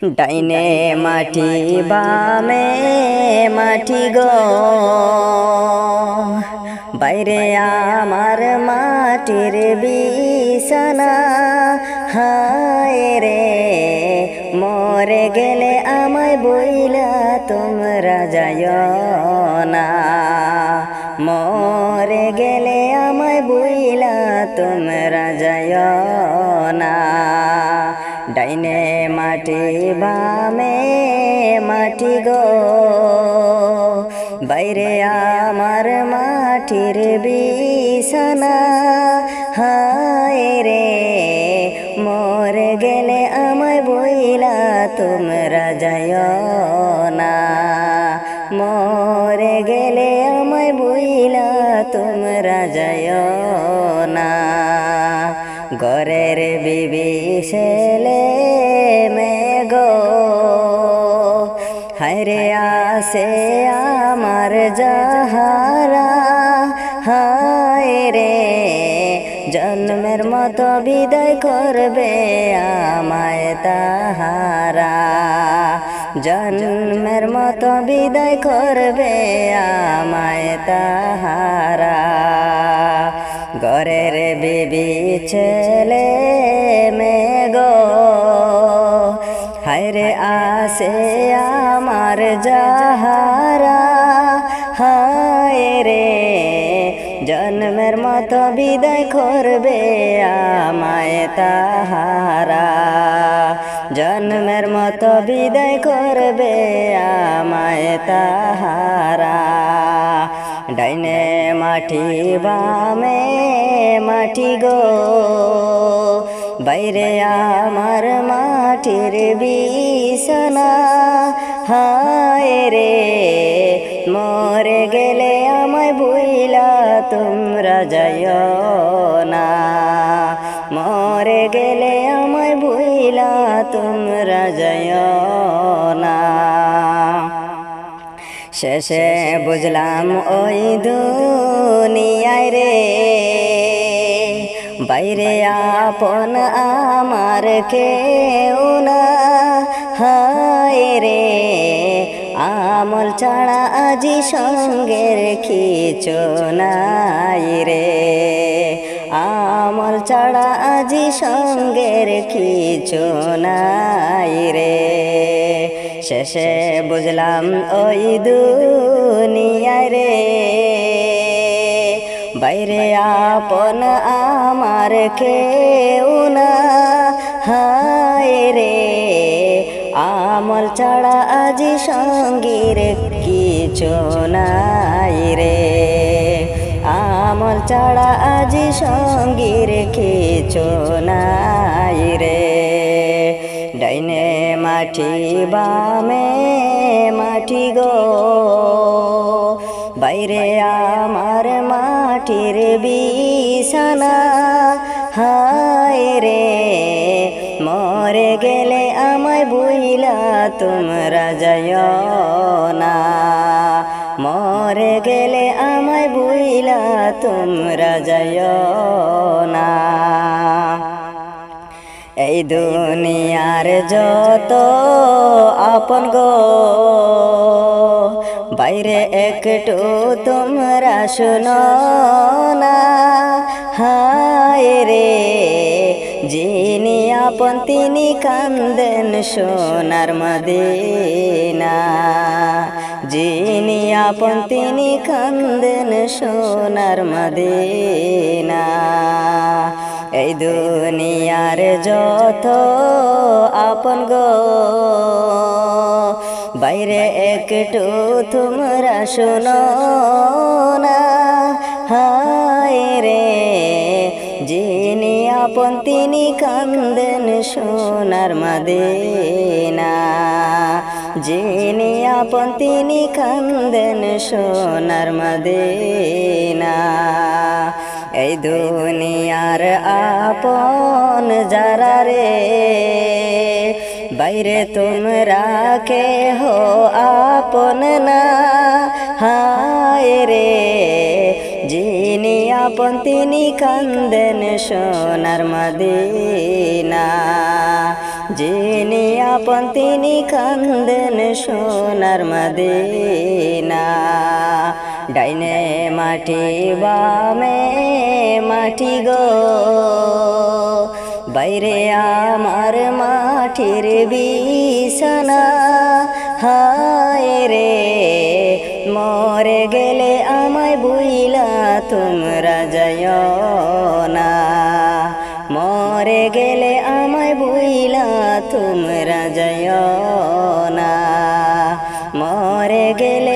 ডাইনে মাটি বামে মাটি গো, বাইরে আমার মাটির বিছানা। হায় রে মরে গেলে আমায় বইলা তোমরা যাইও না, মরে গেলে আমায় বইলা তোমরা যাইও না। ডাইনে মাটি বামে মাটি গো, বাইরে আমার মাটির বিছানা। হায় রে মরে গেলে আমায় বইলা তোমরা যাইও না, মরে গেলে আমায় বইলা তোমরা যাইও না। ঘরের বিবি ছেলে মেগো, হায়রে আসে আমার যাহারা। হায় রে জন্মের মতো বিদায় করবে আমায় তাহারা, জন্মের মতো বিদায় করবে আমায় তাহারা। ঘরের বিবি ছেলে মেগো, হায়রে আসে আমার যাহারা। হায় রে জন্মের মতো বিদায় করবে আমায় তাহারা, জন্মের মতো বিদায় করবে আমায় তাহারা। ডাইনে মাটি বামে মাটি গো, বাইরে আমার মাটির বিছানা। হায় রে মরে গেলে আমায় বইলা তোমরা যাইও না, মরে গেলে আমায় বইলা তোমরা যাইও না। শেষে বুঝলাম ওই দুনিয়ায় রে, বাইরে আপন আমার কেউ না। হায় রে আমল ছাড়া আজি সঙ্গের কিছু নাই রে, আমল ছাড়া আজি সঙ্গের কিছু নাই রে। শেষে বুঝলাম ওই দুনিয়ায় রে, বাইরে আপন আমার কেউ না। হায় রে আমল ছাড়া আজি সঙ্গীর কিছু নাই রে, আমল ছাড়া আজি সঙ্গীর কিছু নাই রে। ডাইনে মাটি বামে মাটি গো, বাইরে আমার মাটির বিছানা। হায় রে মরে গেলে আমায় বইলা তোমরা যাইও না, মরে গেলে আমায় বইলা তোমরা যাইও না। এই দুনিয়ার যত আপন গো, বাইরে একটু তোমরা শোনো না। হায় রে যিনি আপন তিনি কান্দেন সোনার মদিনা, যিনি আপন তিনি কান্দেন সোনার মদিনা। এই দুনিয়ার যত আপন গো, বাইরে একটু তোমরা শোনো না। হায় রে যিনি আপন তিনি কান্দেন সোনার মদিনা, যিনি আপন তিনি কান্দেন সোনার মদিনা। এই দুনিয়ার আপন যারা রে, বাইরে তোমরা কেহ আপন না। হায় রে যিনি আপন তিনি কান্দেন সোনার মদিনা, যিনি আপন তিনি কান্দেন সোনার মদিনা। ডাইনে মাটি বামে মাটি গো, বাইরে আমার মাটির বিছানা। হায় রে মরে গেলে আমায় বুইলা তোমরা যাইও না, মরে গেলে আমায় বুইলা তোমরা যাইও না, মরে গেলে